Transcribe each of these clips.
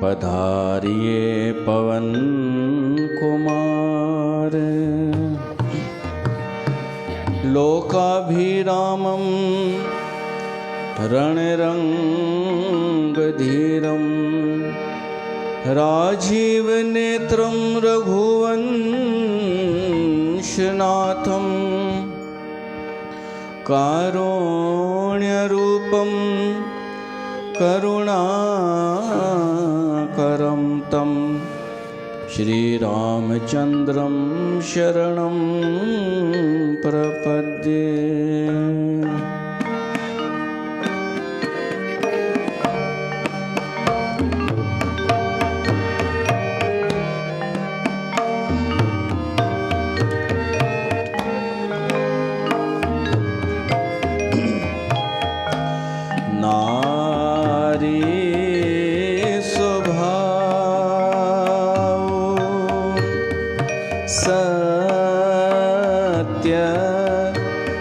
पधारिए पवन कुमार। लोकाभिरामं रणरंगधीरं राजीवनेत्रं रघुवंशनाथं कारुण्यरूपं करुणाकरं तं श्रीरामचन्द्रं शरणं प्रपद्ये।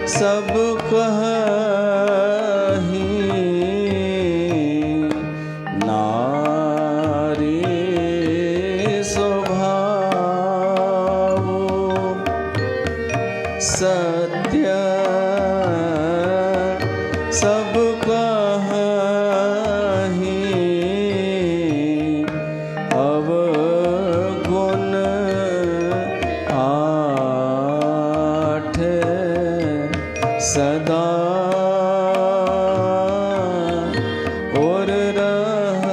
सब कहीं नारी स्वभाव सत्य सब कहीं अवगुण आठ सदा और रही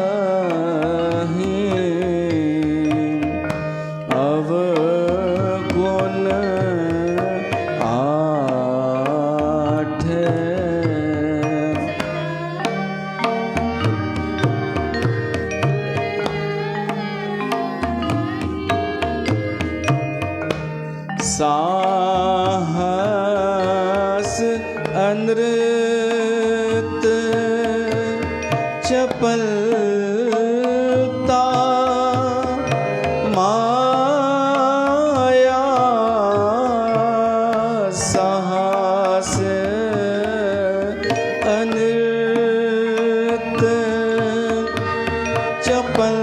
अवगुण आठ। साहस अनृत चपलता माया साहस अनृत चपलता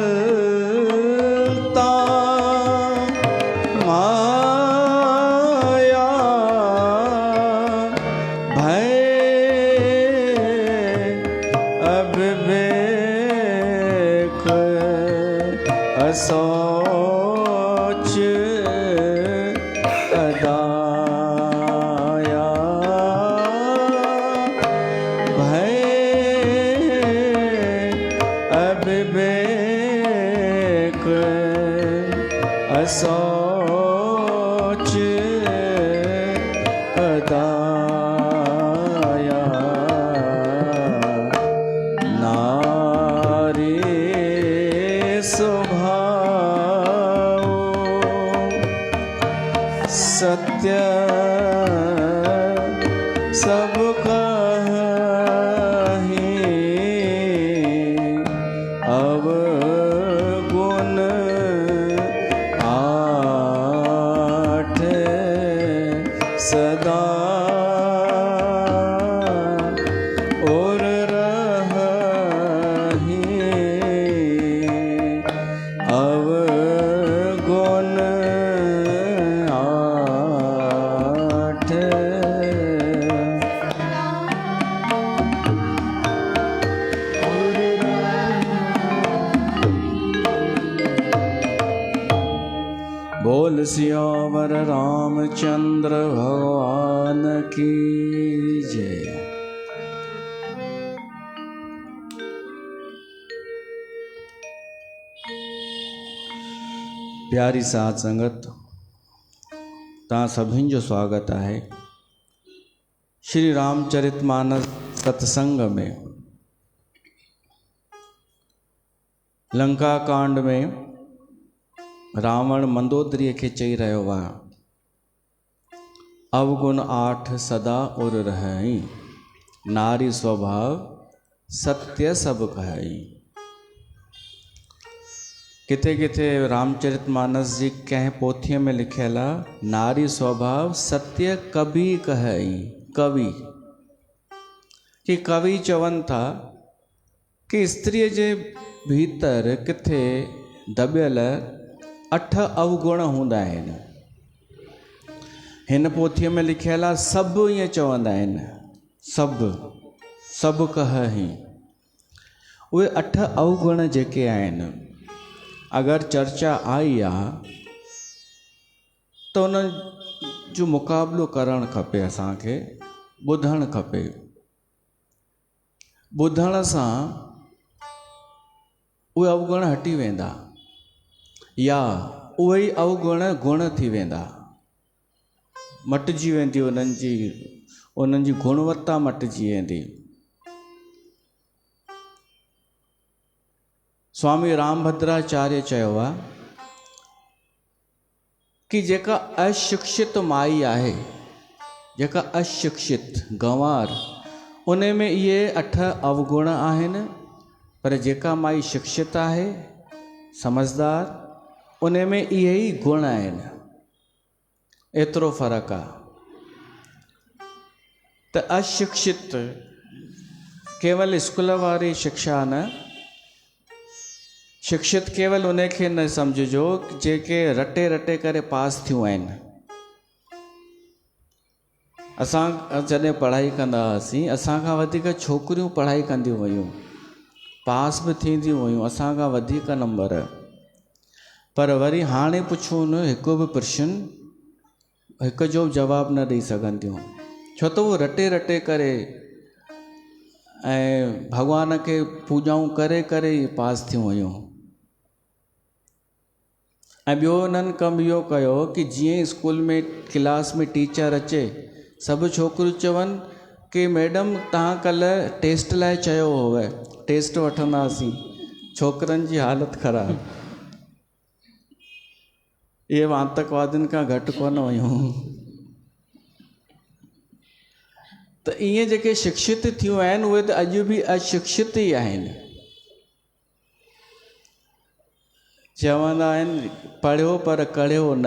माया भय अविवेक असोच अदाया भय अविवेक असोच अदाया नारी स्वभाव सत्य सब कहीं अवगुण आठ सदा और रही अवगुण आठ। बोल सियावर रामचंद्र भगवान की जय। प्यारी साथ संगत ता सभिन जो स्वागत है श्री रामचरितमानस सत्संग में। लंका कांड में रावण मंदोदरी खे चई रहियो हुआ अवगुण आठ सदा और रहई नारी स्वभाव सत्य सब कहई। किथे किथे रामचरितमानस जी कंहिं पोथीअ में लिखियल आहे नारी स्वभाव सत्य कभी कहई। कवि कि कवि चवनि था कि स्त्रीअ जे भीतर किथे दबियल 8 अवगुण हूंदा आहिनि। हिन पोथीअ में लिखियल आहे, सभु ईअं चवंदा आहिनि, सभु कहि। उहे 8 अवगुण जेके आहिनि, अगरि चर्चा आई आहे त उन जो मुक़ाबिलो करणु खपे, असांखे ॿुधणु खपे। ॿुधण सां उहे अवगुण हटी वेंदा, या उहे ई अवगुण गुण थी वेंदा, मटिजी वेंदी, उन्हनि जी गुणवत्ता मटिजी वेंदी। स्वामी रामभद्राचार्य चयो आहे कि जेका अशिक्षित माई आहे, जेका अशिक्षित गंवार, उन में इहे 8 अवगुण आहिनि, पर जेका माई शिक्षित आहे, समझदार, उन में इहे ई गुण आहिनि। एतिरो फ़र्क़ु आहे। त अशिक्षित केवल स्कूल वारी शिक्षा न, शिक्षित केवल उनखे न सम्झिजो जेके रटे करे पास थियूं आहिनि। असां जॾहिं पढ़ाई कंदा हुआसीं, असांखां वधीक छोकिरियूं पढ़ाई कंदियूं हुयूं, पास बि थींदियूं हुयूं, असांखां वधीक नंबर। पर वरी हाणे पुछूं न, हिकु बि प्रश्न हिकु जो बि जवाबु न ॾेई सघंदियूं, छो त उहो रटे करे ऐं भॻवान खे पूॼाऊं करे पास थियूं हुयूं। ऐं ॿियो उन्हनि कमु इहो कयो कि जीअं स्कूल में क्लास में टीचर अचे, सभु छोकिरियूं चवनि कि मैडम तव्हां कल्ह टेस्ट लाइ चयो हुओ, टेस्ट वठंदासीं। छोकिरनि जी हालति ख़राबु। इहे आतंकवादियुनि खां घटि कोन हुयूं। त इहे जेके शिक्षित थियूं आहिनि, उहे त अॼु बि अशिक्षित ई आहिनि। चवंदा आहिनि पढ़ियो पर कढ़ियो न।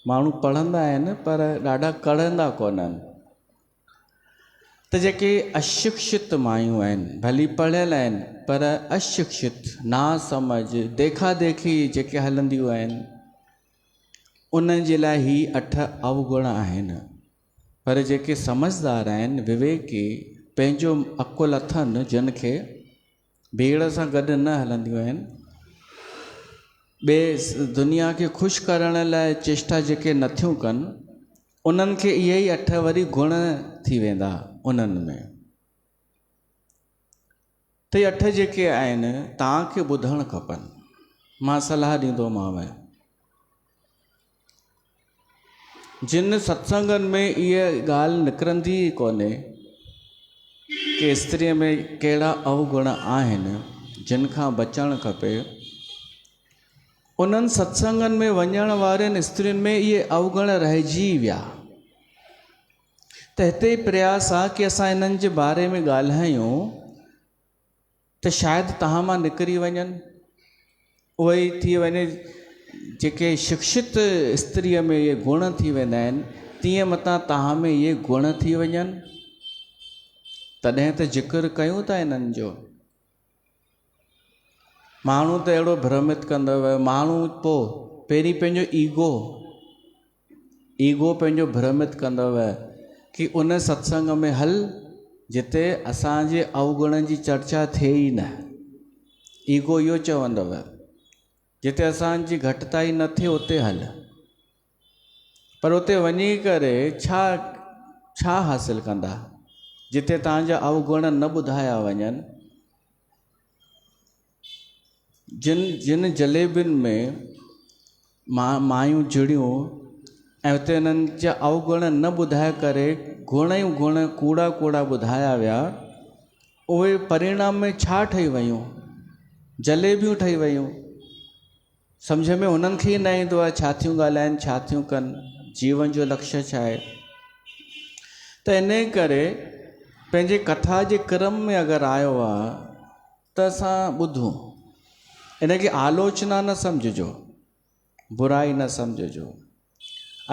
माण्हू पढ़ंदा आहिनि पर ॾाढा कढ़ंदा कोन्हनि। त जेके अशिक्षित मायूं आहिनि, भली पढ़ियल आहिनि पर अशिक्षित, ना समझ, देखा देखी जेके हलंदियूं आहिनि, उन्हनि जे लाइ ही 8 अवगुण आहिनि। पर जेके समझदार आहिनि, विवेकी, पंहिंजो अकुलु अथनि, जिन खे भीड़ सां गॾु न हलंदियूं आहिनि, ॿिए दुनिया खे ख़ुशि करण लाइ चेष्टा जेके नथियूं कनि, उन्हनि खे इहे ई 8 वरी गुण थी वेंदा उन्हनि में। त इहे 8 जेके आहिनि तव्हांखे ॿुधणु खपनि। मां सलाह ॾींदोमांव, जिन सत्संगनि में इहा ॻाल्हि निकिरंदी ई कोन्हे कि स्त्रीअ में कहिड़ा अवगुण आहिनि जिन खां बचणु खपे, उन्हनि सत्संगनि में वञण वारनि स्त्रियुनि में इहे अवगुण रहिजी विया। त हिते प्रयास आहे कि असां इन्हनि जे बारे में ॻाल्हायूं त शायदि तव्हां मां निकिरी वञनि, उहे ई थी वञे जेके शिक्षित स्त्रीअ में इहे गुण थी वेंदा आहिनि, तीअं मतां तव्हां में इहे गुण थी वञनि। तॾहिं त ज़िक्र कयूं था इन्हनि जो। माण्हू त अहिड़ो भ्रमित कंदव, माण्हू पोइ पहिरीं पंहिंजो ईगो पंहिंजो भ्रमित कंदव कि उन सत्संग में हल जिते असांजे अवगुणनि जी चर्चा थिए ई न। ईगो इहो चवंदव, जिते असांजी घटिताई न थिए उते हल। पर उते वञी करे छा हासिलु कंदा, जिते तव्हांजा अवगुण न ॿुधाया वञनि। जिन जलेबियुनि में मायूं जुड़ियूं ऐं उते उन्हनि जा अवगुण न ॿुधाए करे गुण ई गुण कूड़ा ॿुधाया विया, उहे परिणाम में छा ठही वयूं? जलेबियूं ठही वयूं। सम्झ में उन्हनि खे ई न ईंदो आहे छा थियूं ॻाल्हाइनि, छा थियूं कनि, जीवन जो लक्ष्य छा आहे। त इन करे पंहिंजे कथा जे क्रम में अगरि आयो आहे त असां ॿुधूं, इनखे आलोचना न सम्झिजो, बुराई न सम्झिजो।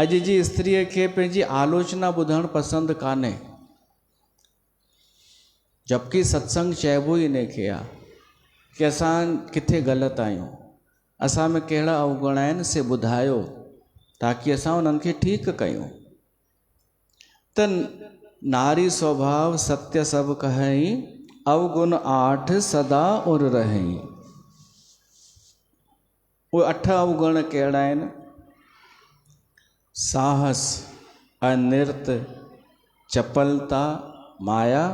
अॼु जी स्त्रीअ खे पंहिंजी आलोचना ॿुधणु पसंदि कान्हे, जबकि सत्संग चइबो ई इनखे आहे। कि असां किथे ग़लति आहियूं, असां में कहिड़ा अवगुण आहिनि से ॿुधायो ताकी असां उन्हनि खे ठीकु कयूं। त नारी स्वभाव सत्य सब कहई, अवगुण 8 सदा उर रहई। उहे 8 अवगुण कहिड़ा आहिनि? साहस, अनिर्त, चपलता, माया,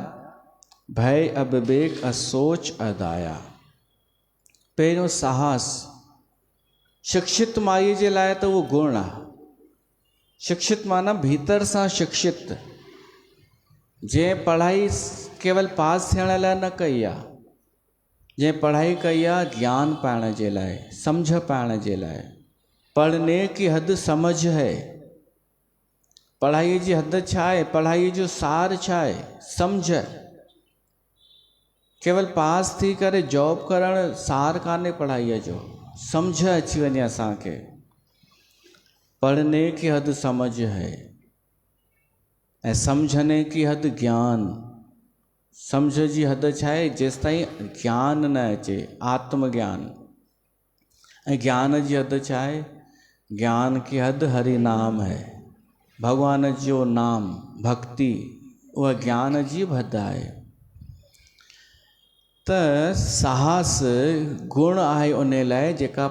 भय, अविवेक, असोच, अदाया। पहिरियों साहस। शिक्षित माईअ जे लाइ त उहो गुण आहे। शिक्षित माना भीतर सां शिक्षित, जंहिं पढ़ाई केवल पास थियण लाइ न कई आहे, जंहिं पढ़ाई कई आहे ज्ञान पाइण जे लाइ, समझ पाइण जे लाइ। पढ़ने की हद समझ है। पढ़ाई जी हद छा आहे? पढ़ाई जो सार छा आहे? समझ। केवल पास थी करे जॉब करण सार कान्हे पढ़ाईअ जो, समझ अची वञे असांखे। पढ़ने की हद समझ है ऐं समझने की हद ज्ञान। समझ जी हद छा आहे? जेसि ताईं ज्ञान न अचे, आत्मज्ञान। ऐं ज्ञान जी हद छा आहे? ज्ञान की हद हरि नाम है। भगवान जो नाम, भक्ति, उहा ज्ञान जी हद आहे। त साहस गुण आहे उन लाइ जेका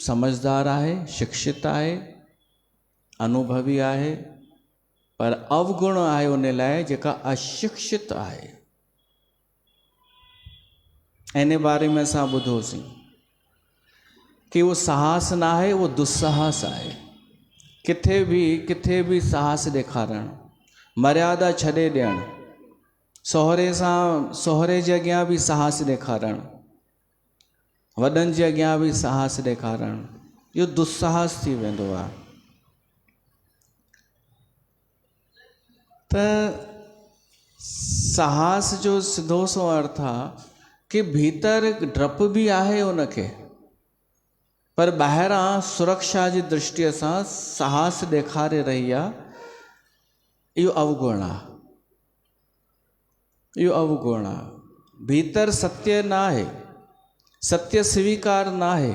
समझदार आहे, शिक्षित आहे, अनुभवी आहे। पर अवगुण आहे उन लाइ जेका अशिक्षित आहे। इन बारे में असां ॿुधोसीं कि वो साहस न आहे, वो दुस्साहस आहे। किथे बि साहस ॾेखारणु, मर्यादा छॾे ॾियणु, सोहरे जे अॻियां बि साहस ॾेखारणु, वॾनि जे अॻियां बि साहस ॾेखारणु, इहो दुस्साहस थी वेंदो आहे। त साहस जो सिधो सो अर्थ आहे कि भीतर डपु बि आहे उनखे, पर ॿाहिरां सुरक्षा जी दृष्टिअ सां साहस ॾेखारे रही आहे। इहो अवगुण आहे, इहो अवगुण आहे। भीतर सत्य न आहे, सत्य स्वीकार न आहे,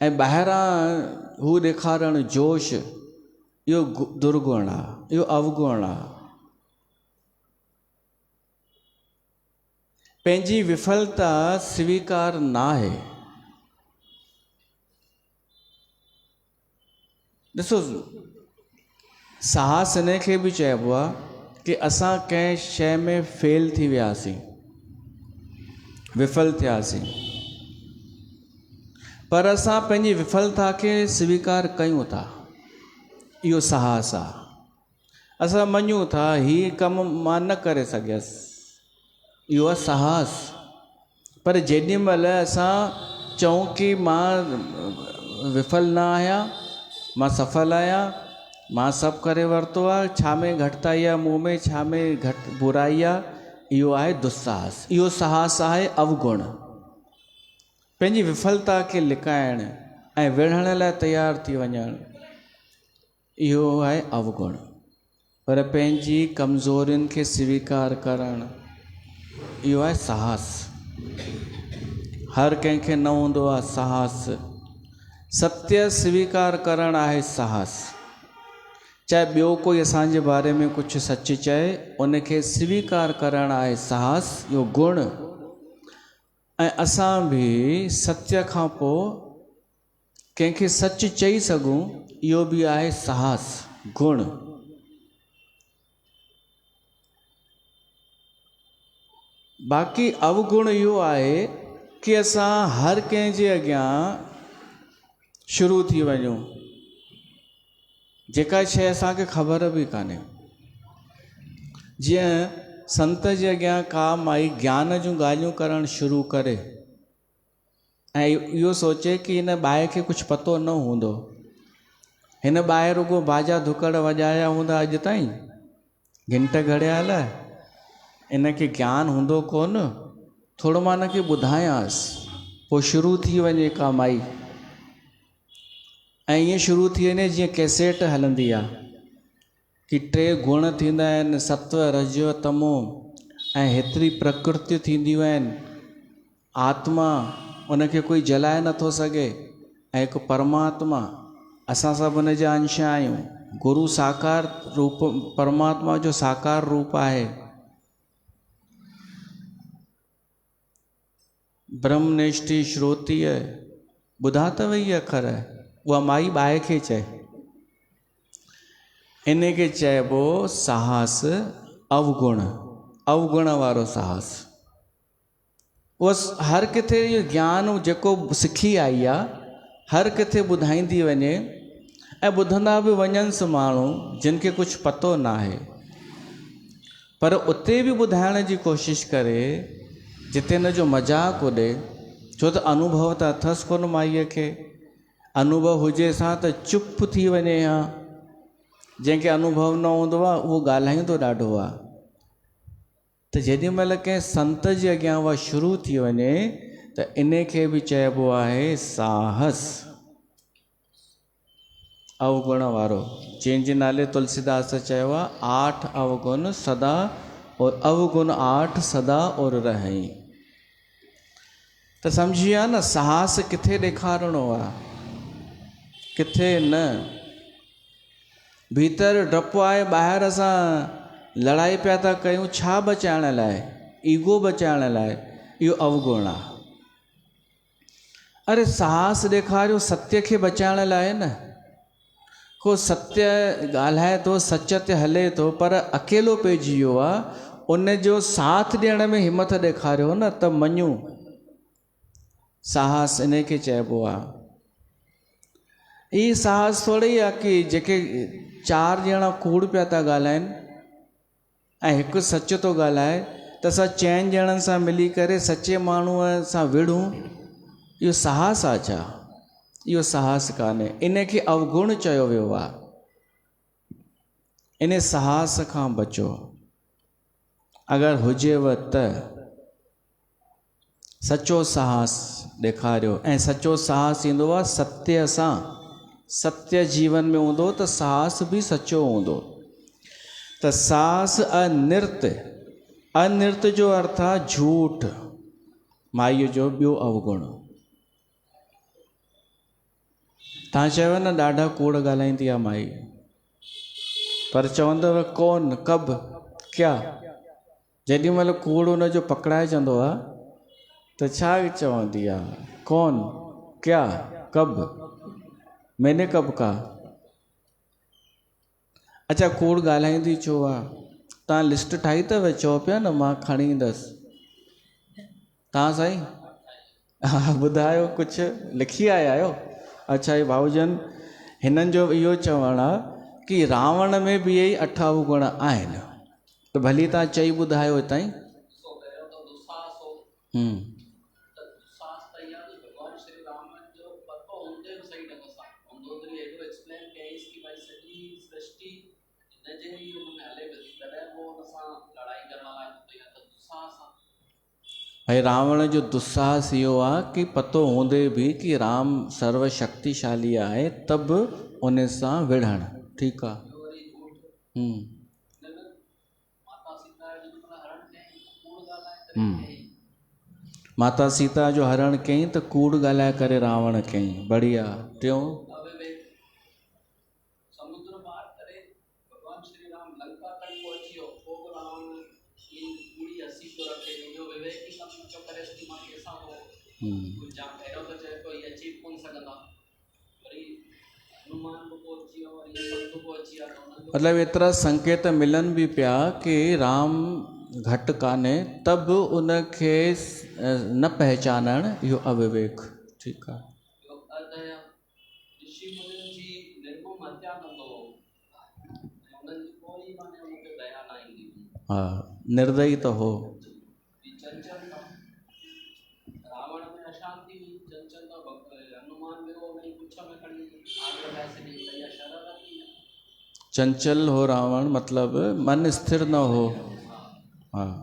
ऐं ॿाहिरां हू ॾेखारणु जोश, इहो दुर्गुण आहे, इहो अवगुण आहे। पंहिंजी विफलता स्वीकार न आहे। ॾिसो, साहस इन खे बि चइबो आहे कि असां कंहिं शइ में फेल थी वियासीं, विफल थियासीं, पर असां पंहिंजी विफलता खे स्वीकार कयूं था, इहो साहस आहे। असां मञूं था हीउ कमु मां न करे सघियसि, इहो आहे साहस। पर जेॾी महिल असां चऊं कि मां विफल न आहियां, मां सफल आहियां, मां सभु करे वरितो आहे, छा में घटिताई आहे मूं में, छा में बुराई आहे, इहो आहे दुस्साहस। इहो साहस आहे अवगुण। पंहिंजी विफलता खे लिकाइणु ऐं विढ़ण लाइ तयारु थी वञणु, इहो आहे अवगुण। पर पंहिंजी कमज़ोरियुनि खे स्वीकार करणु, इहो आहे साहस। हर कंहिंखे न हूंदो आहे साहस। सत्य स्वीकार करणु आहे साहस। चाहे ॿियो कोई असांजे बारे में कुझु सच चए, उनखे स्वीकार करणु आहे साहस, इहो गुण। ऐं असां बि सत्य खां पोइ कंहिंखे सच चई सघूं, इहो बि आहे साहस, गुण। बाक़ी अवगुण इहो आहे कि असां हर कंहिंजे अॻियां शुरू थी वञूं, जेका शइ असांखे ख़बर बि कान्हे। जीअं संत जे अॻियां का माई ज्ञान जूं ॻाल्हियूं करणु शुरू करे ऐं इहो सोचे कि हिन ॿाहि खे कुझु पतो न हूंदो, हिन ॿाहि रुॻो बाजा धुकड़ वॼाया हूंदा अॼु ताईं, घंट घड़ियाल, इनखे ज्ञान हूंदो कोन, थोरो मां हिनखे ॿुधायांसि। पोइ शुरू थी वञे का माई, ऐं ईअं शुरू थी वञे जीअं कैसेट हलंदी आहे कि 3 गुण थींदा आहिनि, सत्व, रज, तमो, ऐं हेतिरी प्रकृति थींदियूं आहिनि, आत्मा उनखे कोई जलाए नथो सघे, ऐं हिकु परमात्मा, असां सभु उन जा अंश आहियूं। गुरु साकार रूप, परमात्मा जो साकार रूप आहे। ब्रह्मनिष्ठी श्रोतीअ, ॿुधा अथव इहे अखर, उहा माई बाहि खे चए, इन खे चइबो साहस अवगुण, अवगुण वारो साहस। उहा हर किथे इहो ज्ञान जेको सिखी आई आहे, हर किथे ॿुधाईंदी वञे, ऐं ॿुधंदा बि वञनिसि माण्हू जिन खे कुझु पतो न आहे, पर उते बि ॿुधाइण जी कोशिशि करे जिते हिन जो मज़ाक़ उॾे, छो त अनुभव त अथसि कोन माईअ खे। अनुभव हुजे सां त चुप थी वञे हा, जंहिंखे अनुभव न हूंदो आहे उहो ॻाल्हाईंदो ॾाढो आहे। त जेॾी महिल कंहिं संत जे अॻियां उहा शुरू थी वञे त इन खे बि चइबो आहे साहस अवगुण वारो। जंहिंजे नाले तुलसीदास चयो आहे, 8 अवगुण सदा और अवगुण 8 सदा और रही। त सम्झी विया न, साहस किथे ॾेखारिणो आहे, किथे न। भीतर डपु आहे, ॿाहिरि असां लड़ाई पिया था कयूं, छा बचाइण लाइ? ईगो बचाइण लाइ। इहो अवगुण आहे। अरे साहस ॾेखारियो सत्य खे बचाइण लाइ न। को सत्य ॻाल्हाए थो, सच ते हले थो, पर अकेलो पइजी वियो आहे, उन जो साथ ॾियण में हिमत ॾेखारियो न, त मञूं। साहस इन खे चइबो आहे। ई साहस थोरी आहे कि जेके 4 ॼणा कूड़ पिया था ॻाल्हाइनि ऐं हिकु सच थो ॻाल्हाए, त असां 4 ॼणनि सां मिली करे सचे माण्हूअ सां विढ़ूं। इहो साहस आहे छा? इहो साहस कान्हे। इन खे अवगुण चयो वियो आहे। इन साहस खां बचो। अगरि हुजेव त सचो साहस ॾेखारियो, ऐं सचो साहस ईंदो आहे सत्य सां। सत्य जीवन में हूंदो त साहस बि सचो हूंदो। त साहस अनिर्त, अनिर्त जो अर्थ आहे झूठ, माईअ जो ॿियो अवगुण। तव्हां चयो न ॾाढा कूड़ ॻाल्हाईंदी आहे माई, पर चवंदव कौन, कब, क्या। जेॾी महिल कूड़ हुनजो पकड़ाइजंदो आहे त छा चवंदी आहे? कौन, क्या, कब, मैंने कब कहा। अच्छा, कूड़ ॻाल्हाईंदी छो आहे? तव्हां लिस्ट ठाही अथव? चओ पिया न मां खणी ईंदसि। तव्हां साईं? हा, ॿुधायो, कुझु लिखी आया आहियो? अच्छा, हे भाऊजन, हिननि जो इहो चवणु आहे कि रावण में बि इहे 8 अवगुण आहिनि। त भली तव्हां चई ॿुधायो हितां ई। भाई रावण जो दुस्साहस इहो आहे कि पतो हूंदे बि कि राम सर्वशक्तिशाली आहे, त बि उन सां विढ़णु। ठीकु आहे। माता सीता जो हरण कयईं त कूड़ ॻाल्हाए करे रावण कयईं। बढ़िया। टियों, मतलब एतिरा संकेत मिलनि बि पिया कि राम घटि कान्हे, त बि उनखे न पहचानणु, इहो अविवेक। ठीकु आहे। हा, निर्दयी तो हो। चंचल हो रावण, मतलब मन स्थिर न हो। हाँ,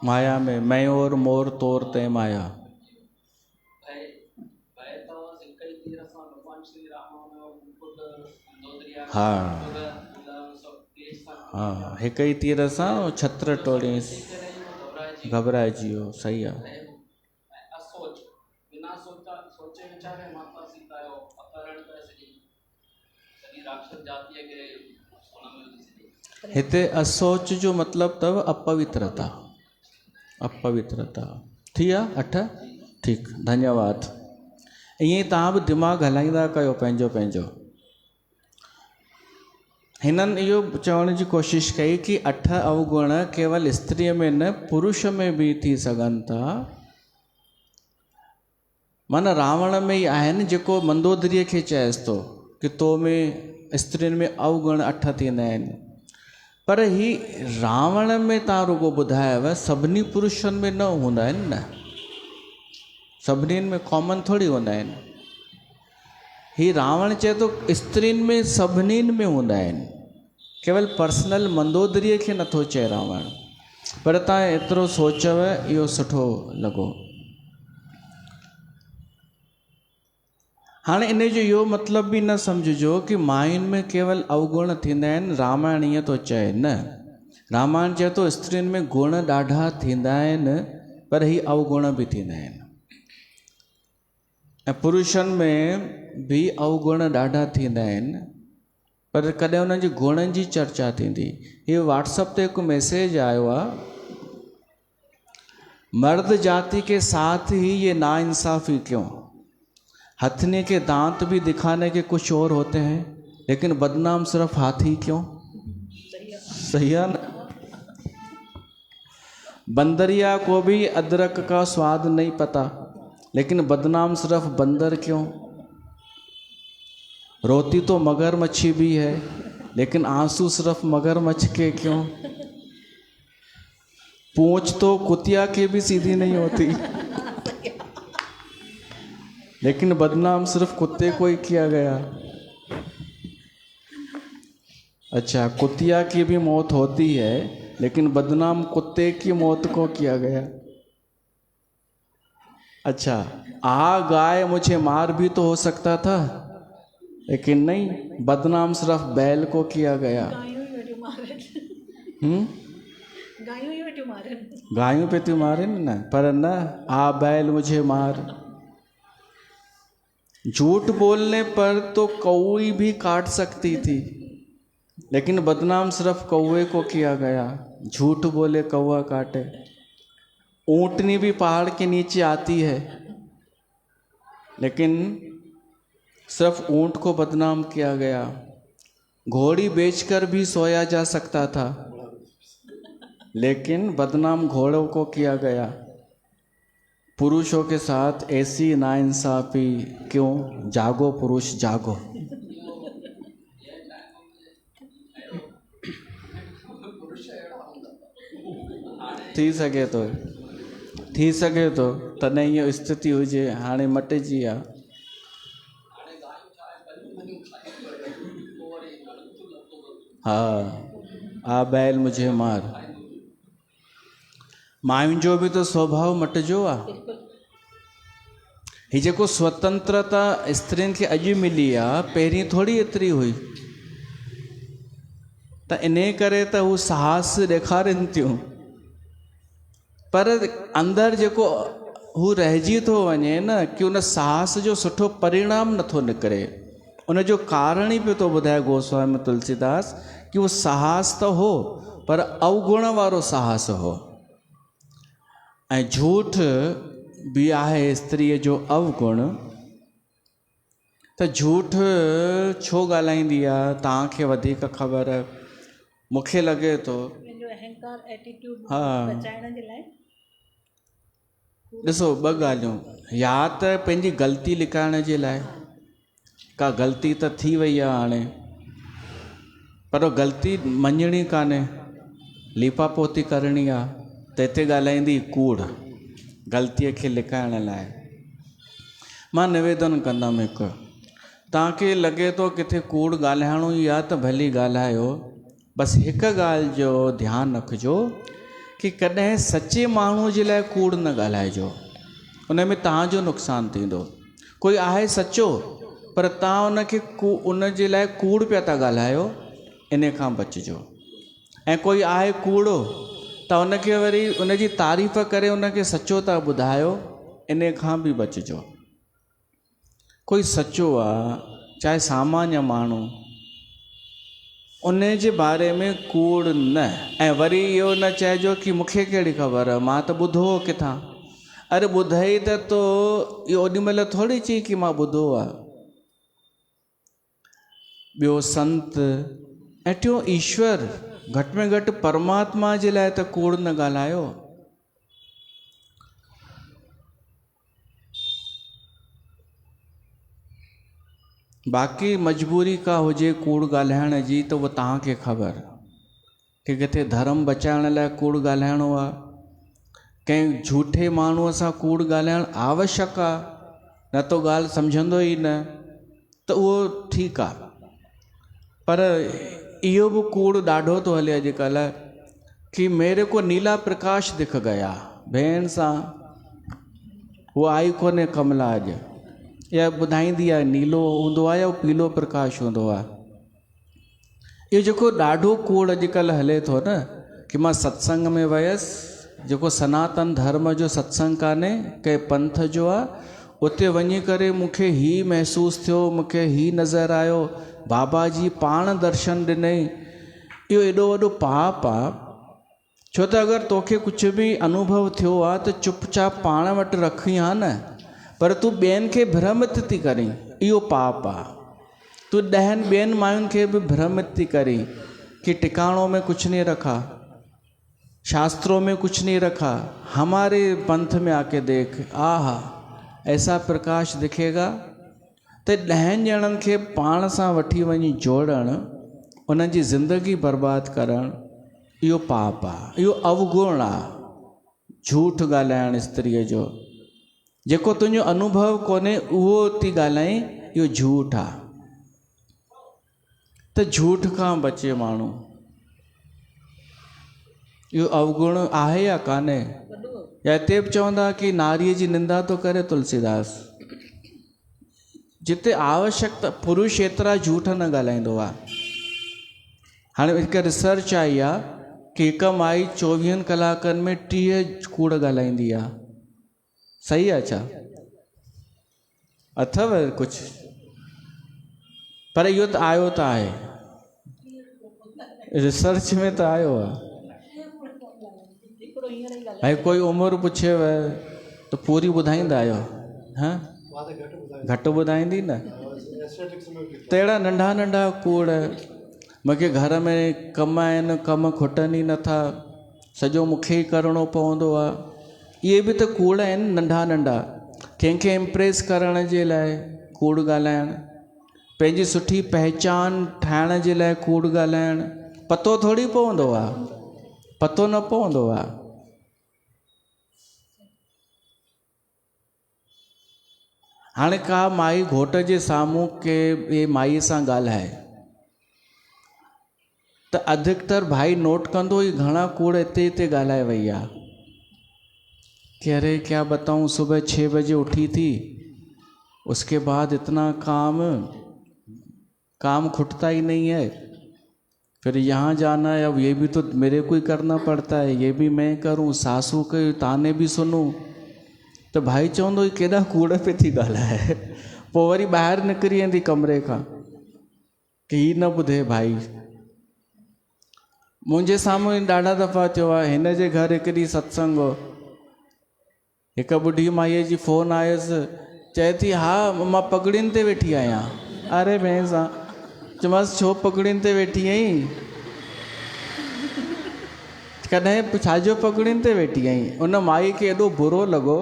माया में मैं और मोर तोरते माया। हा हा, हिक ई तीर सां छत्र टोड़े घबराइजी वियो। सही आहे। हिते असोच जो मतिलबु अथव अपवित्रता। अपवित्रता थी आहे 8। ठीकु, धन्यवाद। ईअं तव्हां बि दिमाग़ु हलाईंदा कयो पंहिंजो पंहिंजो। हिननि इहो चवण जी कोशिशि कई कि 8 अवगुण केवल स्त्रीअ में न पुरुष में बि थी सघनि था। माना रावण में ई आहिनि जेको मंदोदरीअ खे चएसि थो कि तो में स्त्रियुनि में अवगुण 8 थींदा आहिनि। पर ही रावण में तव्हां रुगो ॿुधायव, सभिनी पुरुषनि में न हूंदा आहिनि न, सभिनीनि में कॉमन थोड़ी हूंदा आहिनि। ही रावण चए थो स्त्रियुनि में सभिनीनि में हूंदा आहिनि, केवल पर्सनल मंदोदरीअ खे नथो चए रावण। पर तव्हां एतिरो सोचव, इहो सुठो लॻो। हाणे इन जो इहो मतिलबु बि न सम्झिजो कि मायुनि में केवल अवगुण थींदा आहिनि। रामायण ईअं थो चए न, रामायण चए थो स्त्रियुनि में गुण ॾाढा थींदा आहिनि, पर ही अवगुण बि थींदा आहिनि। ऐं पुरुषनि में बि अवगुण ॾाढा थींदा आहिनि, पर कॾहिं उन्हनि जी गुणनि जी चर्चा थींदी। हीअ व्हाट्सएप ते हिकु मैसेज आयो आहे, मर्द जाति के साथ ही ये नाइंसाफ़ी क्यों, हथनी के दांत भी दिखाने के कुछ और होते हैं, लेकिन बदनाम सिर्फ हाथी क्यों। सही है ना। बंदरिया को भी अदरक का स्वाद नहीं पता, लेकिन बदनाम सिर्फ बंदर क्यों। रोती तो मगरमच्छी भी है, लेकिन आंसू सिर्फ मगरमच्छ के क्यों। पूंछ तो कुतिया की भी सीधी नहीं होती, लेकिन बदनाम सिर्फ कुत्ते को ही किया गया। अच्छा, कुतिया की भी मौत होती है, लेकिन बदनाम कुत्ते की मौत को किया गया। अच्छा, गाय मुझे मार भी तो हो सकता था, लेकिन नहीं, बदनाम सिर्फ बैल को किया गया। गायों पे तू मारे न, पर न बैल मुझे मार। झूठ बोलने पर तो कौई भी काट सकती थी, लेकिन बदनाम सिर्फ कौवे को किया गया। झूठ बोले कौवा काटे। ऊंटनी भी पहाड़ के नीचे आती है, लेकिन सिर्फ ऊंट को बदनाम किया गया। घोड़ी बेचकर भी सोया जा सकता था, लेकिन बदनाम घोड़ों को किया गया। पुरुषों के साथ ऐसी नाइंसाफी क्यों। जागो पुरुष जागो। थी सके तो तॾहिं इहो स्थिति हुजे, हाणे मटिजी आहे। हाँ, बैल मुझे मार। मायुनि जो भी तो स्वभाव मटिजो आहे। ही जेको स्वतंत्रता स्त्रियुनि खे अॼु मिली आहे, पहिरीं थोड़ी एतिरी हुई। त इन करे त हू साहस ॾेखारनि थियूं, पर अंदरि जेको हू रहिजी थो वञे न, कि उन साहस जो सुठो परिणाम नथो निकिरे। उन जो कारण ई पियो थो ॿुधाए गोस्वामी तुलसीदास, कि उहो साहस त हो, पर अवगुण वारो साहस हो। ऐं झूठ भी आहे स्त्रीअ जो अवगुण। त झूठ छो ॻाल्हाईंदी आहे, तव्हांखे वधीक ख़बर। मूंखे लॻे थो अहंकार एटीट्यूड बचाइण जे लाइ ॾिसो, ॿ ॻाल्हियूं, या त पंहिंजी ग़लती लिकाइण जे लाइ, का ग़लती त थी वई आहे हाणे, पर ग़लती मञणी कान्हे, लीपापोती करणी आहे, त हिते ॻाल्हाईंदी कूड़, ग़लतीअ खे लिकाइण लाइ। मां निवेदन कंदुमि हिकु, तव्हांखे लॻे थो किथे कूड़ ॻाल्हाइणो ई आहे त भली ॻाल्हायो, बसि हिकु ॻाल्हि जो ध्यानु रखिजो कि कॾहिं सचे माण्हूअ जे लाइ कूड़ न ॻाल्हाइजो, उन में तव्हांजो नुक़सानु थींदो। कोई आहे सचो, पर तव्हां उनखे उन जे लाइ कूड़ पिया था ॻाल्हायो, इन खां बचिजो। ऐं कोई आहे कूड़ो त उनखे वरी उनजी तारीफ़ करे उनखे सचो था ॿुधायो, इन खां बि बचिजो। कोई सचो आहे, चाहे सामान्य माण्हू, उन जे बारे में कूड़ न। ऐं वरी इहो न चइजो कि मूंखे कहिड़ी ख़बर आहे, मां त ॿुधो हो किथां। अरे ॿुधई त तो इहो ओॾी महिल थोरी चई कि मां ॿुधो आहे। ॿियो संत, ऐं टियों ईश्वर, घटि में घटि परमात्मा जे लाइ त कूड़ न ॻाल्हायो। बाक़ी मजबूरी का हुजे कूड़ ॻाल्हाइण जी त उहो तव्हांखे ख़बर कि किथे धर्म बचाइण लाइ कूड़ ॻाल्हाइणो आहे, कंहिं झूठे माण्हूअ सां कूड़ ॻाल्हाइणु आवश्यक आहे, न तो ॻाल्हि सम्झंदो ई न, त उहो ठीकु आहे। पर इहो बि कूड़ ॾाढो थो हले अॼुकल्ह कि मेरे को नीला प्रकाश दिख गया, भेण सां उहा आई कोन्हे कमला अॼु, या ॿुधाईंदी आहे नीलो हूंदो आहे या पीलो प्रकाश हूंदो आहे। इहो जेको ॾाढो कूड़ अॼुकल्ह हले थो न, कि मां सत्संग में वियसि, जेको सनातन धर्म जो सत्संग कान्हे, कंहिं पंथ जो आहे, उते वञी करे मूंखे ही महसूसु थियो, मूंखे ही नज़र आयो, बाबा जी पाण दर्शन ॾिनई। इहो एॾो वॾो पाप आहे। छो त अगरि तोखे कुझु बि अनुभव थियो आहे त चुपचाप पाण वटि रखी आहे न, पर तूं ॿियनि खे भ्रमित थी करीं, इहो पाप आहे। तूं 10 ॿियनि मायुनि खे बि भ्रमित थी करीं कि टिकाणों में कुछ नहीं रखा, शास्त्रों में कुछ नहीं रखा, हमारे पंथ में आके देख, आहा ऐसा प्रकाश दिखेगा। त 10 ॼणनि खे पाण सां वठी वञी जोड़णु, उन्हनि जी ज़िंदगी बर्बादु करणु, इहो पाप आहे, इहो अवगुण आहे। झूठ ॻाल्हाइणु स्त्रीअ जो, जेको तुंहिंजो अनुभव कोन्हे उहो थी ॻाल्हाई, इहो झूठ आहे। त झूठ खां बचे माण्हू। इहो अवगुण आहे या कान्हे? या हिते बि चवंदा कि नारीअ जी निंदा थो करे तुलसीदास। जिते आवश्यकता, पुरुष एतिरा झूठ न ॻाल्हाईंदो आहे। हाणे हिकु रिसर्च आई आहे कि हिकु माई 24 कलाकनि में 30 कूड़ ॻाल्हाईंदी आहे। सही आहे छा? अथव कुझु? पर इहो त आयो त आहे, रिसर्च में त आयो आहे। भाई कोई उमिरि पुछेव त पूरी ॿुधाईंदा आहियो? हा, घटि ॿुधाईंदी न। त अहिड़ा नंढा नंढा कूड़, मूंखे घर में कम आहिनि, कम खुटनि ई नथा, सॼो मूंखे ई करिणो पवंदो आहे, इहे बि त कूड़ आहिनि नंढा नंढा। कंहिंखे इम्प्रेस करण जे लाइ कूड़ ॻाल्हाइणु, पंहिंजी सुठी पहचान ठाहिण जे लाइ कूड़ ॻाल्हाइणु, पतो थोरी पवंदो आहे, पतो न पवंदो आहे। हाणे का माई घोट जे साम्हूं के ॿिए माईअ सां ॻाल्हाए त अधिकतर भाई नोट कंदो ई घणा कूड़ हिते ॻाल्हाए वई आहे कि अरे क्या बताऊं, सुबह 6 बजे उठी थी, उसके बाद इतना काम खुटता ही नहीं है, फिर यहाँ जाना है, अब ये भी तो मेरे को ही करना पड़ता है, ये भी मैं करूँ, सासू के ताने भी सुनूं। तो भाई चवंदो ही केॾा कूड़ पे थी ॻाल्हाए, पोइ वरी ॿाहिरि निकिरी वेंदी कमरे खां कि ही न ॿुधे भाई। मुंहिंजे साम्हूं ॾाढा दफ़ा थियो आहे। हिन जे घर हिकु ॾींहुं सत्संग हो, हिकु ॿुढी माईअ जी फ़ोन आयसि, चए थी हा मां पगड़ियुनि ते वेठी आहियां। अरे भेण सां चयोमांसि छो पगड़ियुनि ते वेठी आहीं? कॾहिं छाजो पगड़ियुनि ते वेठी आहीं? उन माई खे एॾो बुरो लॻो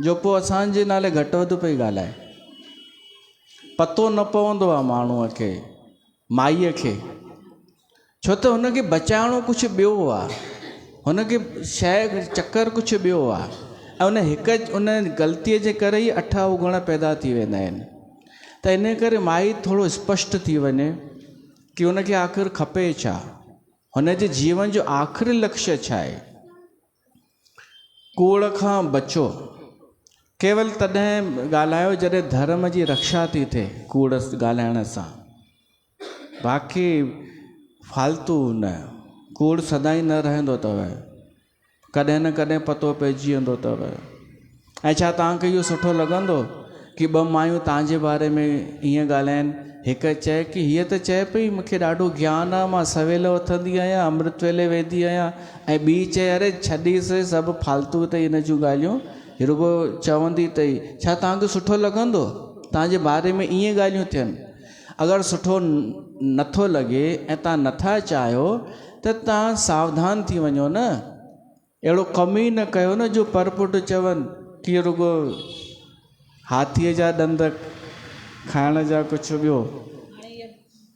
जो पोइ असांजे नाले घटि वधि पई ॻाल्हाए। पतो न पवंदो आहे माण्हूअ खे, माईअ खे, छो त हुनखे बचाइणो कुझु ॿियो आहे, हुनखे शइ चकर कुझु ॿियो आहे, ऐं उन ग़लतीअ जे करे ई 8 अवगुण पैदा थी वेंदा आहिनि। त इन करे माई थोरो स्पष्ट थी वञे कि हुनखे आख़िर खपे छा, हुनजे जीवन जो आख़िरी लक्ष्य छा आहे। कूड़ खां बचो, केवल तॾहिं ॻाल्हायो जॾहिं धर्म जी रक्षा थी थिए कूड़ ॻाल्हाइण सां, बाक़ी फालतू न। कूड़ सदाईं न रहंदो अथव, कॾहिं न कॾहिं पतो पइजी वेंदो अथव। ऐं छा तव्हांखे इहो सुठो लॻंदो कि ॿ मायूं तव्हांजे बारे में ईअं ॻाल्हाइनि? हिकु चए कि हीअ त चए पई मूंखे ॾाढो ज्ञान आहे, मां सवेल उथंदी आहियां, अमृत वेले वेंदी आहियां, ऐं ॿी चए अरे छॾीसि सभु फालतू अथई हिन जूं ॻाल्हियूं, रुगो चवंदी अथई। छा तव्हांखे सुठो लॻंदो तव्हांजे बारे में ईअं ॻाल्हियूं थियनि? अगरि सुठो नथो लॻे ऐं तव्हां नथा चाहियो त तव्हां सावधान थी वञो न। अहिड़ो कमु ई न कयो न जो परपुट चवनि कि रुगो हाथीअ जा ॾंद खाइण जा कुझु ॿियो।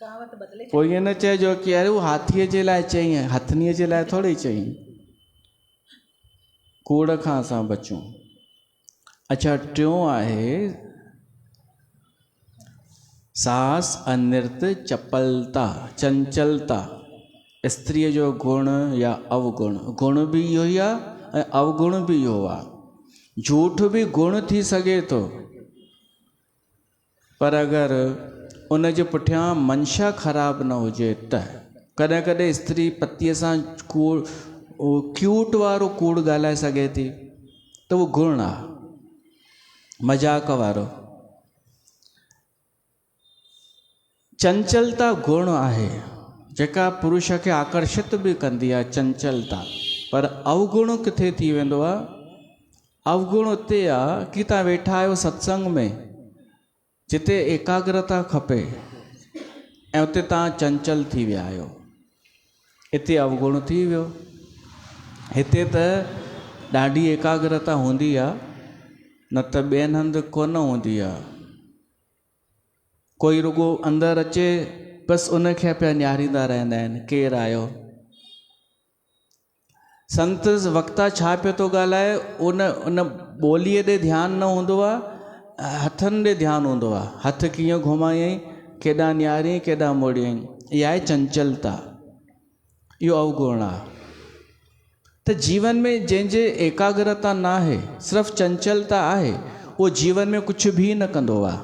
कहावत बदले पोइ ईअं न चइजो कि अरे हू हाथीअ जे लाइ चई, हथनीअ जे लाइ थोरी चई। कूड़ खां असां बचूं। अच्छा, टियों आहे सास अनृत चपलता, चंचलता। स्त्रीअ जो गुण या अवगुण, गुण बि इहो ई आहे ऐं अवगुण बि इहो आहे। झूठ बि गुण थी सघे थो, पर अगरि उन जे पुठियां मंशा ख़राबु न हुजे त। कॾहिं कॾहिं स्त्री पतीअ सां कूड़ क्यूट वारो कूड़ ॻाल्हाए सघे थी त उहो गुण आहे, मज़ाक वारो। चंचलता गुण आहे जेका पुरुष खे आकर्षित बि कंदी आहे, चंचलता। पर अवगुण किथे थी वेंदो आहे? अवगुण उते आहे कि तव्हां वेठा आहियो सत्संग में जिते एकाग्रता खपे ऐं उते तव्हां चंचल थी विया आहियो, हिते अवगुण थी वियो। हिते त ॾाढी एकाग्रता हूंदी आहे, न त ॿियनि हंधि कोन हूंदी आहे। कोई रुगो अंदरि अचे बसि उनखे पिया निहारींदा रहंदा आहिनि, केरु आयो। संत वक्ता छा पियो थो ॻाल्हाए, उन ॿोलीअ ॾे ध्यानु न हूंदो आहे, हथनि ॾे ध्यानु हूंदो आहे। हथ कीअं घुमायईं, केॾां निहारियईं, केॾां मोड़ियईं। इहा आहे चंचलता, इहो अवगुण आहे। त जीवन में जंहिंजे एकाग्रता न आहे, सिर्फ़ु चंचलता आहे, उहो जीवन में कुझु बि न कंदो आहे।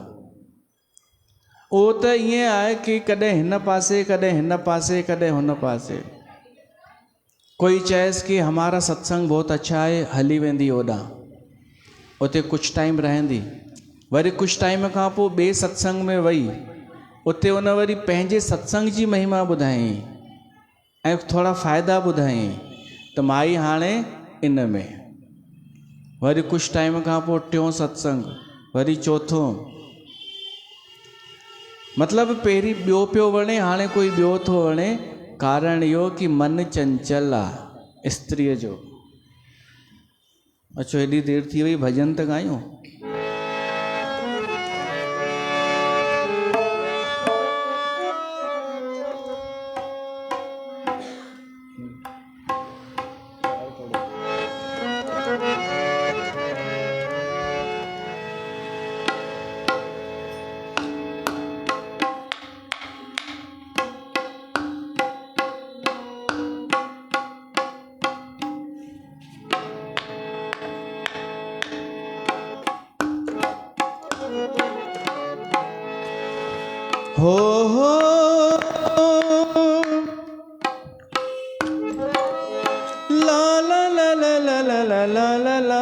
उहो त ईअं आहे कि कॾहिं हिन पासे, कॾहिं हिन पासे, कॾहिं हुन पासे। कोई चएसि कि हमारा सत्संग बहुत अच्छा है, हली वेंदी होॾां, उते कुझु टाइम रहंदी, वरी कुझु टाइम खां पोइ ॿिए सत्संग में वई, उते उन वरी पंहिंजे सत्संग जी महिमा ॿुधायईं ऐं थोरा फ़ाइदा ॿुधायईं त माई हाणे इन में। वरी कुझु टाइम खां पोइ टियों सत्संग, वरी चौथों। मतिलबु पहिरीं ॿियो पियो वणे, हाणे कोई ॿियो थो वणे। कारण इहो कि मन चंचल आहे स्त्रीअ जो। अचो, हेॾी देरि थी वई, भॼन त ॻायूं। हो ला ला ला ला ला ला ला ला ला।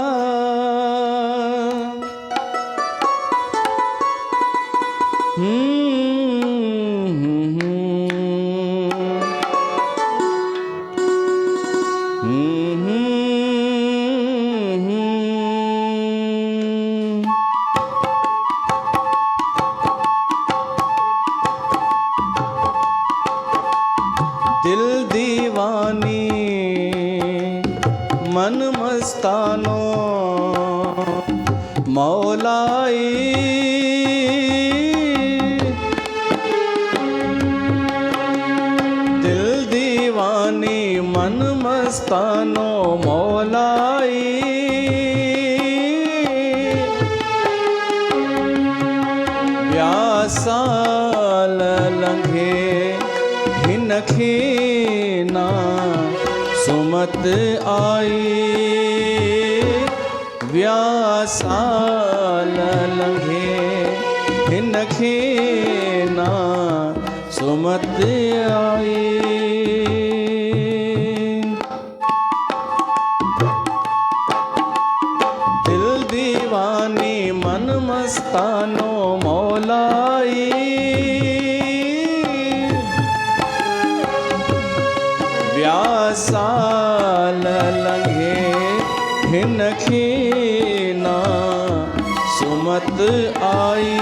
दिल दीवानी मन मस्तानो मौलाई, दिल दीवानी मन मस्तानो मौलाई। व्यासाल लंघे हिनखे ना सुमत आई, व्यासाल लंघे हिन खे ना सुमत आई। दिल दीवानी मन मस्तानो मौलाई। व्यासाल लंघे हिन खे ना सुमत आई।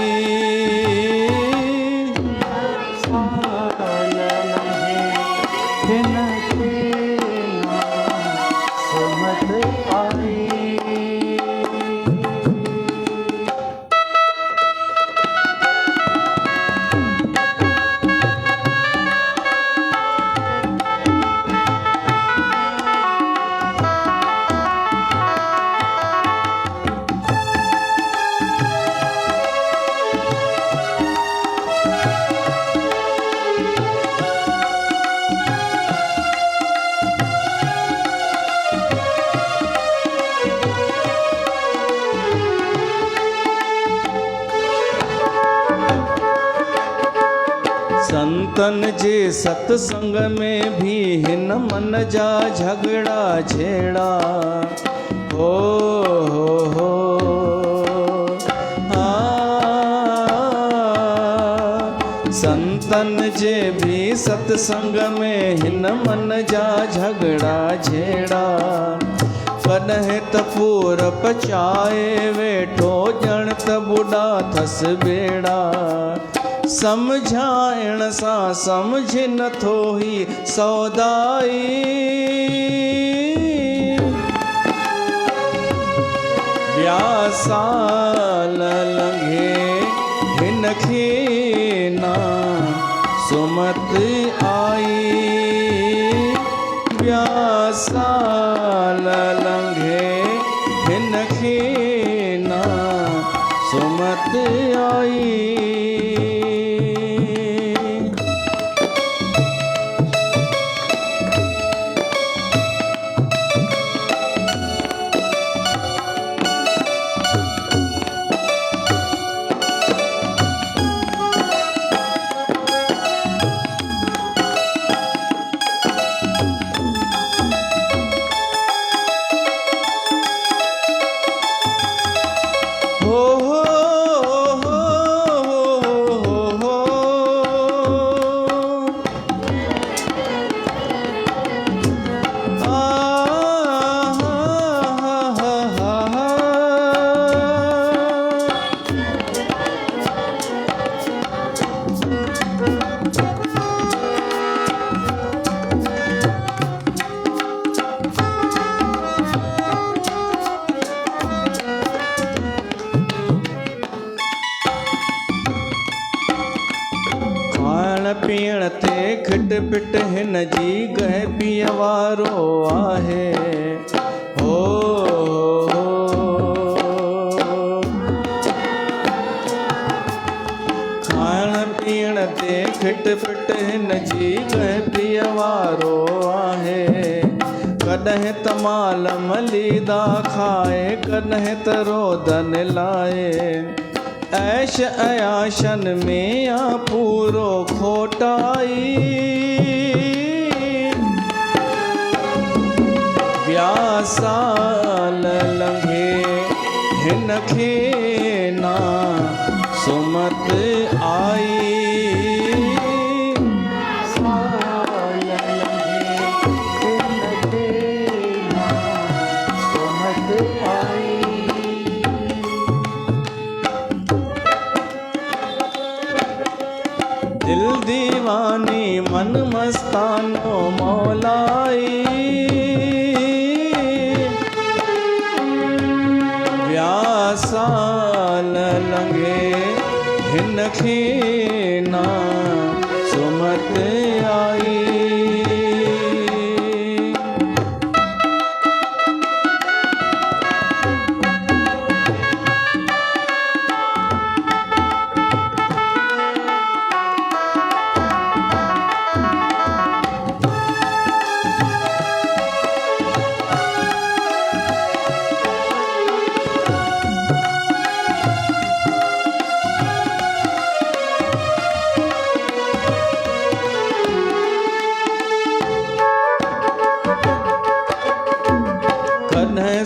संतन जे सत्संग में भी हिन मन जा झगड़ा छेड़ा। हो संतन जे भी सत्संग में हिन मन जा झगड़ा छेड़ा। कॾहिं त पूर पचाए वेठो ॼण त बुॾा थस बेड़ा। समझाइण सां समझ नथो ही सौदाई। व्यासाल लंघे हिन खे ना सुमत आई। व्यासाल लंघे हिन खे ना सुमत आई। पीअण ते खिट पिट हिन जी गह पीअ वारो आहे। हो खाइण पीअण ते खिट पिट हिन जी गह पीअ वारो आहे। कॾहिं त माल मलीदा खाए कॾहिं त रोदन लाए। ऐश अयाशन में आ पूरो खोटाई। व्यासाल लंघे हिन खे ना सुमत आई। दिल दीवानी मन मस्तानो मौलाई। व्यासाल लंघे हिन खे ना सुमत आई।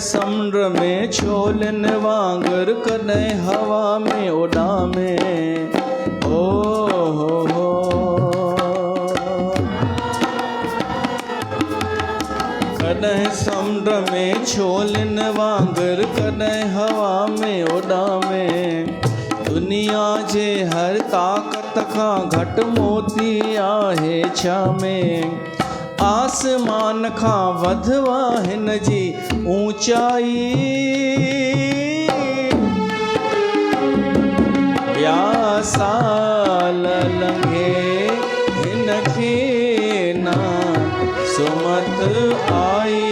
समुंड में छोलन वांगर कॾहिं हवा में उॾामे ओ हो कॾहिं समुंड में छोलन वांगर कॾहिं हवा में उॾामे दुनिया जे हर ताक़त खां घटि मोती आहे छा में आसमान खां वधवा हिन जी ऊंचाई ॿिया साल लंघे हिन खे न सुमत आई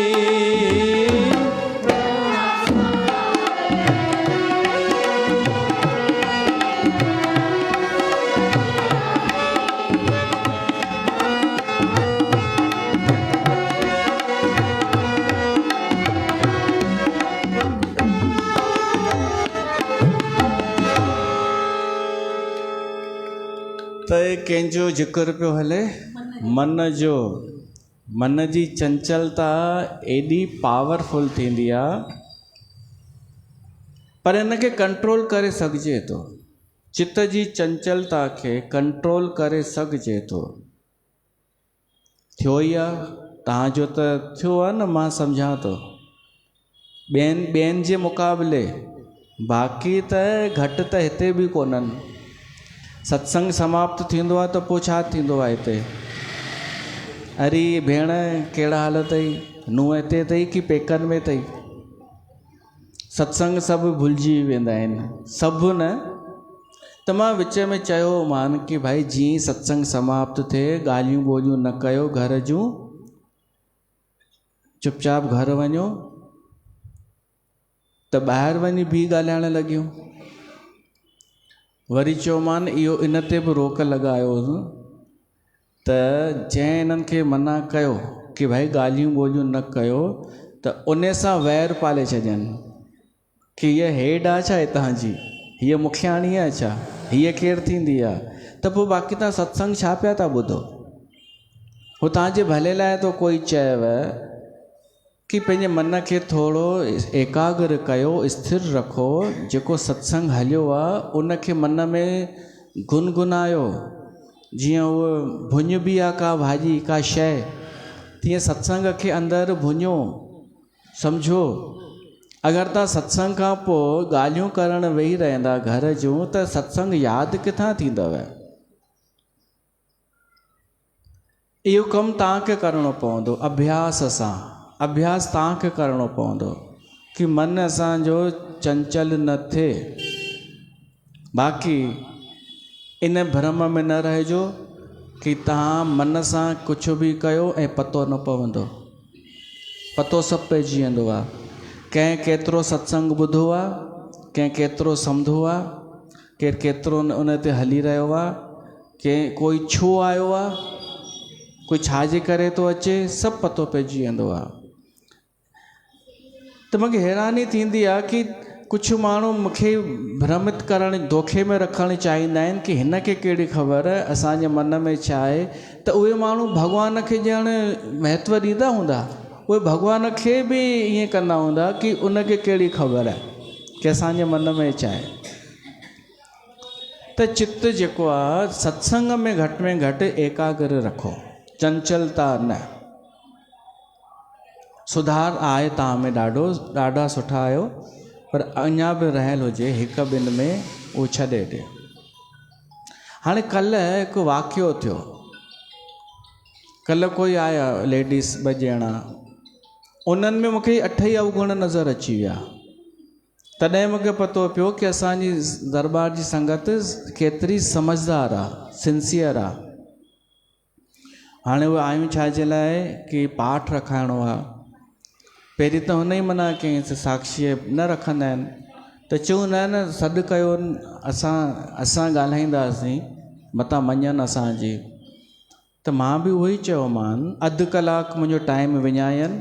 त कंहिंजो ज़िक्र पियो हले मन जो मन जी चंचलता एॾी पावरफुल थींदी आहे पर हिनखे कंट्रोल करे सघिजे थो चित्त जी चंचलता खे कंट्रोल करे सघिजे थो थियो ई आहे तव्हांजो त थियो आहे न मां सम्झां थो ॿियनि जे मुक़ाबले बाक़ी त घटि त हिते बि कोन्हनि सत्संग समाप्त थींदो आहे त पोइ छा थींदो आहे हिते अरे भेण कहिड़ा हाल अथई नूंहं हिते अथई की पेकनि में अथई सत्संग सभु भुलिजी वेंदा आहिनि सभु न त मां विच में चयो मान की भाई जीअं सत्संग समाप्त थिए ॻाल्हियूं ॿोलियूं न कयो घर जूं चुपचाप घर वञो त ॿाहिरि वञी बि ॻाल्हाइण लॻियूं वरी चयोमान इहो इन ते बि रोक लॻायो त जंहिं इन्हनि खे मना कयो की भाई ॻाल्हियूं ॿोलियूं न कयो त उन सां वैर पाले छॾनि की हीअ हेड आहे छा हितां जी हीअ मुखियाणी आहे छा हीअ केरु थींदी आहे त पोइ बाक़ी तव्हां सत्संग छा पिया था ॿुधो हू तव्हांजे भले लाइ तो कोई चयव कि पंहिंजे मन खे थोरो एकाग्र कयो स्थिर रखो जेको सत्संग हलियो आहे उनखे मन में गुनगुनायो जीअं उहो भुञ बि आहे का भाॼी का शइ तीअं सत्संग खे अंदरि भुञो सम्झो अगरि तव्हां सत्संग खां पोइ ॻाल्हियूं करणु वेही रहंदा घर जूं त सत्संग यादि किथां थींदव इहो कमु तव्हांखे करिणो पवंदो अभ्यास सां अभ्यास तव्हांखे करिणो पवंदो कि मन असांजो चंचल न थिए बाक़ी इन भ्रम में न रहिजो कि तव्हां मन सां कुझु बि कयो ऐं पतो न पवंदो पतो सभु पइजी वेंदो आहे कंहिं केतिरो सत्संग ॿुधो आहे कंहिं केतिरो सम्झो आहे केरु केतिरो उन ते हली रहियो आहे कंहिं कोई छो आयो आहे कोई छाजे करे थो अचे सभु पतो पइजी वेंदो आहे त मूंखे हैरानी थींदी आहे कि कुझु माण्हू मूंखे भ्रमित करणु धोखे में रखणु चाहींदा आहिनि कि हिन खे कहिड़ी ख़बर असांजे मन में छा आहे त उहे माण्हू भॻवान खे ॼण महत्व ॾींदा हूंदा उहे भॻवान खे बि ईअं कंदा हूंदा कि उनखे कहिड़ी ख़बर आहे कि असांजे मन में छा आहे त चित्त जेको आहे सत्संग में घटि एकाग्र रखो चंचलता न सुधार आहे तव्हां में ॾाढा सुठा आहियो पर अञा बि रहियल हुजे हिकु ॿिनि में उहो छॾे ॾियो हाणे कल्ह हिकु वाक़ियो थियो कल्ह कोई आया लेडीस ॿ ॼणा उन्हनि में मूंखे 8 ई अवगुण नज़र अची विया तॾहिं मूंखे पतो पियो कि असांजी दरबार जी संगत केतिरी समझदार आहे सिंसियर आहे हाणे उहे आयूं छाजे लाइ कि पाठ रखाइणो आहे पहिरीं त हुन ई मना कयईं साक्षीअ न रखंदा आहिनि त चयूं न सॾु कयो असां ॻाल्हाईंदासीं मतां मञनि असांजी त मां बि उहो ई चयोमांनि अधु कलाकु मुंहिंजो टाइम विञायनि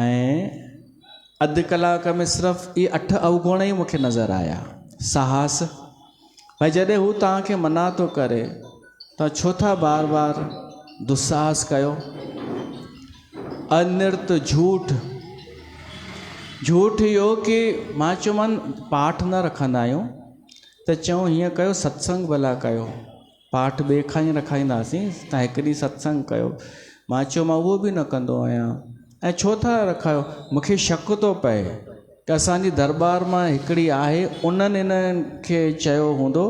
ऐं अधु कलाक में सिर्फ़ु इहे 8 अवगुण ई मूंखे नज़र आया साहस भई जॾहिं हू तव्हांखे मना थो करे त छो था बार बार दुस्साहस कयो अनृत झूठ झूठ इहो की मां चयोमांनि पाठ न रखंदा आहियूं त चऊं हीअं कयो सत्संग भला कयो, पाठ ॿिए खां ई रखाईंदासीं, तव्हां हिकु ॾींहुं सत्संग कयो। मां चयो मां उहो बि न कंदो आहियां। ऐं छो था रखायो? मूंखे शक थो पए कि असांजी दरबार मां हिकिड़ी आहे, उन्हनि इन्हनि खे चयो हूंदो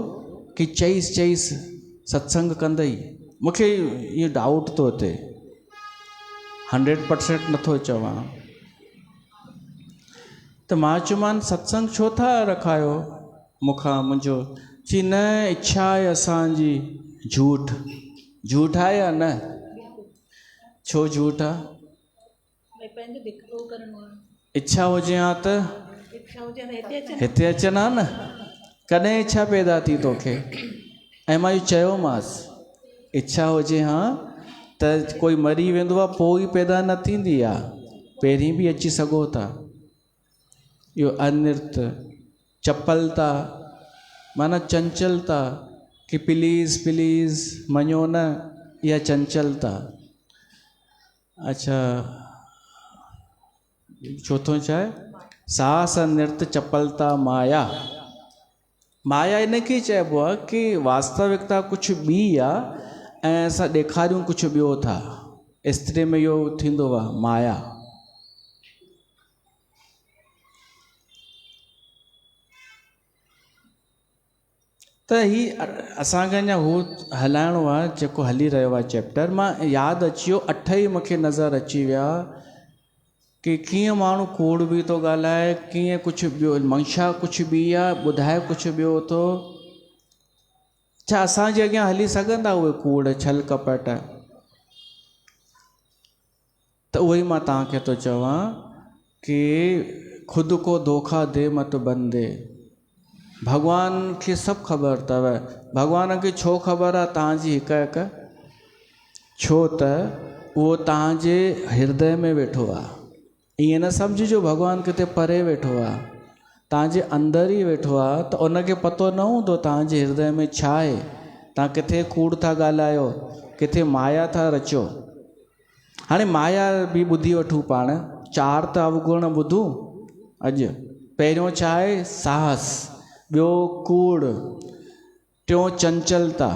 कि चईसि सत्संग कंदई। मूंखे इहो डाउट थो थिए, 100% नथो चवां। त मां चयोमांनि सत्संग छो था रखायो मूंखां? मुंहिंजो चई न इच्छा आहे असांजी। झूठ आहे या न? छो झूठ आहे? भई पंहिंजो दिखो करणो आहे। इच्छा हुजे हा त इच्छा हुजे त हिते अचनि हा न। कॾहिं इच्छा पैदा थी तोखे? ऐं मां इहो चयोमांसि इच्छा हुजे हा त कोई मरी वेंदो आहे पोइ ई पैदा न थींदी आहे, पहिरीं बि अची सघो था। इहो अनृत, चपलता माना चंचलता कि प्लीज़ मञो न, इहा चंचलता। अच्छा, चौथों छा आहे? साहस नृत्य चपलता माया। माया इन खे चइबो आहे कि वास्तविकता कुझु ॿी आहे ऐं असां ॾेखारियूं कुझु ॿियो था। स्त्री में इहो थींदो आहे माया। त ही असांखे अञा हू हलाइणो आहे जेको हली रहियो आहे चैप्टर। मां यादि अची वियो, 8 ई मूंखे नज़र अची विया कि कीअं माण्हू कूड़ बि थो ॻाल्हाए, कीअं कुझु ॿियो मंशा कुझु ॿी आहे, ॿुधाए कुझु ॿियो थो। छा असांजे अॻियां हली सघंदा उहे कूड़ छल कपट? त उहो ई मां तव्हांखे थो चवां कि ख़ुदि को धोखा दे मत बंदे। भॻवान खे सभु ख़बर अथव। भॻवान खे छो ख़बर आहे तव्हांजी हिकु? छो त उहो तव्हांजे हृदय में वेठो आहे। ईअं न सम्झिजो भॻवान किथे परे वेठो आहे, तव्हांजे अंदरि ई वेठो आहे। त उनखे पतो न हूंदो तव्हांजे हृदय में छा आहे? तव्हां किथे कूड़ था ॻाल्हायो, किथे माया था रचो। हाणे माया बि ॿुधी वठूं पाण। 4 त अवगुण ॿुधूं अॼु। पहिरियों छा आहे? साहस। ॿियो कूड़। टियों चंचलता।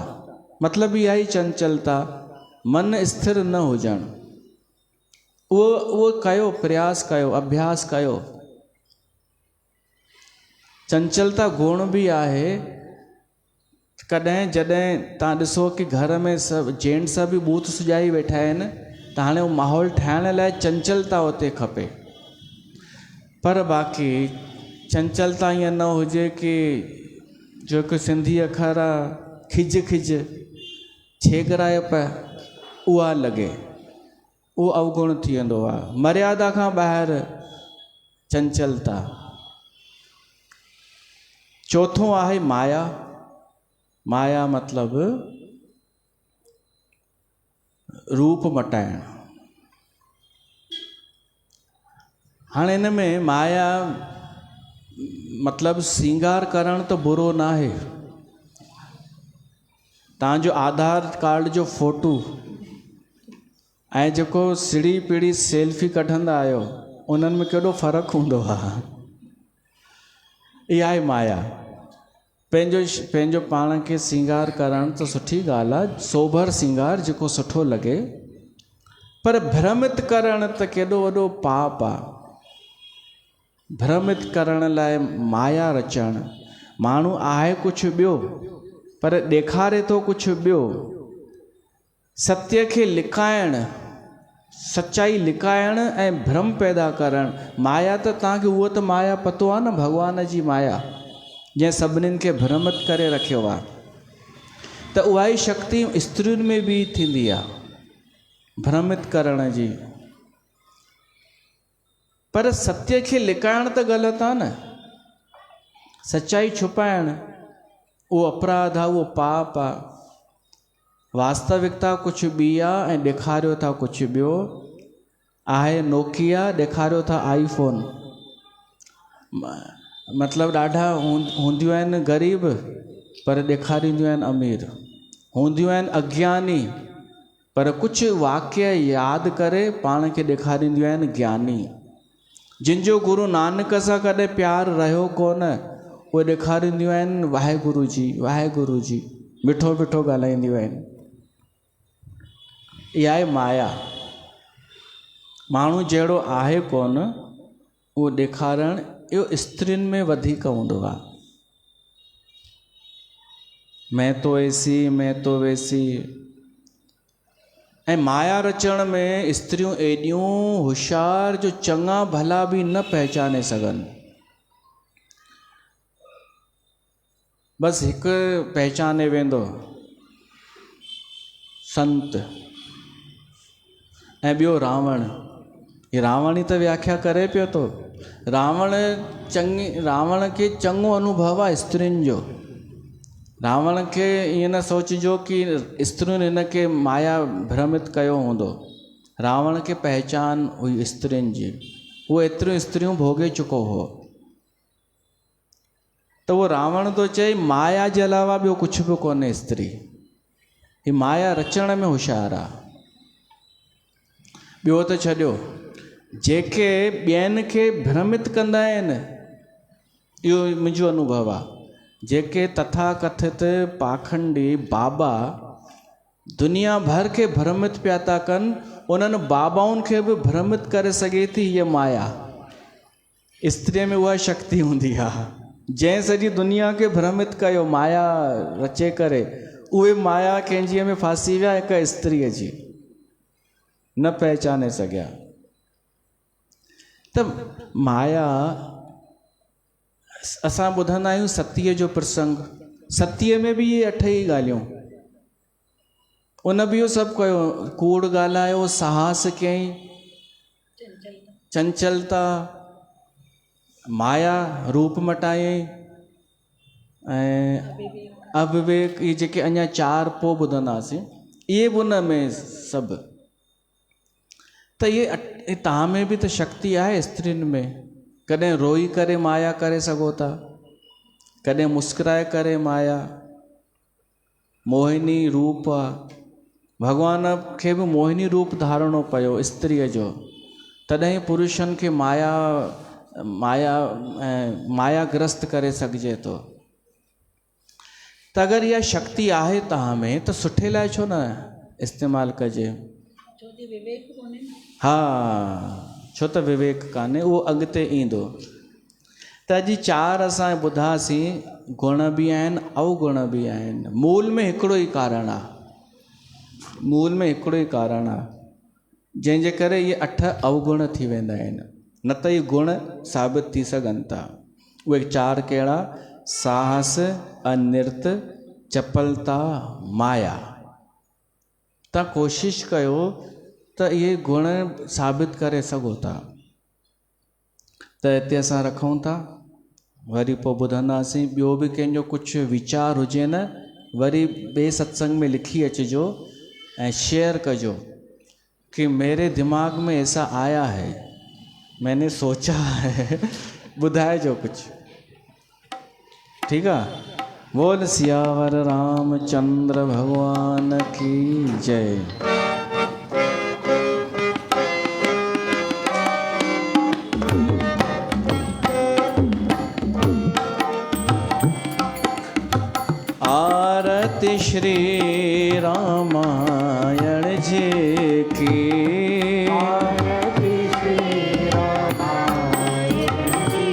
मतिलबु इहा ई चंचलता, मन स्थिर न हुजणु। उहो कयो, प्रयास कयो, अभ्यास कयो। चंचलता गुण बि आहे। कॾहिं जॾहिं तव्हां ॾिसो कि घर में सभु जेंट्स बि बूथ सुॼाई वेठा आहिनि त हाणे उहो माहौल ठाहिण लाइ चंचलता उते खपे। पर बाक़ी चंचलता ईअं न हुजे कि जेको सिंधी अखर आहे खिज छेगराए पे उहा लॻे, उहो अवगुण थी वेंदो आहे। मर्यादा खां ॿाहिरि चंचलता। चौथों आहे माया। माया मतिलबु रूप मटाइणु। हाणे हिन में माया मतिलबु श्रृंगार करणु त बुरो न आहे। तव्हांजो आधार कार्ड जो फ़ोटो ऐं जेको सीढ़ी पीढ़ी सेल्फी कढंदा आहियो, उन्हनि में केॾो फ़र्क़ु हूंदो आहे। इहा आहे माया। पंहिंजो पाण खे श्रृंगार करणु त सुठी ॻाल्हि आहे, सोभर श्रृंगार जेको सुठो लॻे। पर भ्रमित करणु त केॾो वॾो पाप आहे। भ्रमित करण लाइ माया रचणु। माण्हू आहे कुझु ॿियो पर ॾेखारे थो कुझु ॿियो। सत्य खे लिकाइणु, सच्चाई लिकाइणु ऐं भ्रम पैदा करणु। माया त तव्हांखे उहो त माया पतो आहे न, भॻवान जी माया जंहिं सभिनीनि खे भ्रमित करे रखियो आहे। त उहा ई शक्ति स्त्रियुनि में बि थींदी आहे, भ्रमित करण जी। पर सत्य खे लिकाइणु त ग़लति आहे न। सच्चाई छुपाइणु उहो अपराध आहे, उहो पाप आहे। वास्तविकता कुझु ॿी आहे ऐं ॾेखारियो था कुझु ॿियो। आहे नोकिया, ॾेखारियो था आईफोन। मतिलबु ॾाढा हूंदियूं आहिनि ग़रीब पर ॾेखारींदियूं आहिनि अमीर। हूंदियूं आहिनि अज्ञानी पर कुझु वाक्य यादि करे पाण खे ॾेखारींदियूं आहिनि ज्ञानी। जिन जो गुरु नानक सां कॾहिं प्यार रहियो कोन, उहे ॾेखारींदियूं आहिनि वाहेगुरु जी, मिठो मिठो ॻाल्हाईंदियूं आहिनि। इहा आहे माया। माण्हू जहिड़ो आहे कोन उहो ॾेखारणु इहो स्त्रियुनि में वधीक हूंदो आहे। मैं तो ऐसी, मैं तो वैसी। ऐं माया रचण में स्त्रियूं एॾियूं होशियार जो चङा भला बि न पहचाने सघनि। बसि हिकु पहचाने वेंदो, संत, ऐं ॿियो रावण। ये रावण ई त व्याख्या करे पियो थो। रावण खे चङो अनुभव आहे स्त्रियुनि जो। रावण खे ईअं न सोचिजो कि स्त्रियुनि हिन खे माया भ्रमित कयो हूंदो। रावण खे पहचान हुई स्त्रियुनि जी, उहो एतिरियूं स्त्रियूं भोगे चुको हो। त उहो रावण थो चए माया जे अलावा ॿियो कुझु बि कोन्हे स्त्री, ही माया रचण में होशियारु आहे। ॿियो त छॾियो, जेके ॿियनि खे भ्रमित कंदा आहिनि, इहो मुंहिंजो अनुभव आहे। जेके तथाकथित पाखंडी बाबा दुनिया भर खे भ्रमित पिया था कनि, उन्हनि बाबाउनि खे बि भ्रमित करे सघे थी हीअ माया। स्त्रीअ में उहा शक्ति हूंदी आहे। जंहिं सॼी दुनिया खे भ्रमित कयो माया रचे करे, उहे माया कंहिंजीअ में फासी विया हिकु स्त्रीअ जी, न पहचाने सघिया। त माया, असां ॿुधंदा आहियूं सतीअ जो प्रसंग। सतीअ में बि इहे 8 ई ॻाल्हियूं, उन बि इहो सभु कयो। कूड़ ॻाल्हायो, साहस कयईं, चंचलता, माया रूप मटायईं, ऐं अविवेक, इहे जेके अञा 4 पोइ ॿुधंदासीं, इहे बि उन में सभु। त इहे तव्हां में बि त शक्ति आहे स्त्रियुनि में। कॾहिं रोई करे माया करे सघो था, कॾहिं मुस्कुराए करे माया। मोहिनी रूप आहे, भॻवान खे बि मोहिनी रूप धारणो पियो स्त्रीअ जो, तॾहिं पुरुषनि खे मायाग्रस्त करे सघिजे थो। त अगरि इहा शक्ति आहे तव्हां में त सुठे लाइ छो न इस्तेमालु कजे। हा, छो त विवेक कान्हे, उहो अॻिते ईंदो। त अॼु 4 असां ॿुधासीं, गुण बि आहिनि, अवगुण बि आहिनि। मूल में हिकिड़ो ई कारण आहे, जंहिंजे करे इहे 8 अवगुण थी वेंदा आहिनि, न त इहे गुण साबित थी सघनि था। उहे 4 कहिड़ा? साहस, अनिर्त, चपलता, माया। तव्हां कोशिशि कयो त इहे गुण साबित करे सघो था। त हिते असां रखूं था, वरी पोइ ॿुधंदासीं। ॿियो बि कंहिंजो कुझु वीचार हुजे न, वरी ॿिए सत्संग में लिखी अचिजो ऐं शेयर कजो कि मेरे दिमाग में ऐसा आया है, मैंने सोचा है, ॿुधाइजो कुझु। ठीकु आहे? बोल सियावर रामचंद्र भगवान की जय। आरती श्री रामायण जी की, आरती श्री रामायण जी।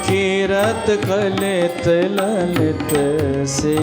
कीरत कलित ललित से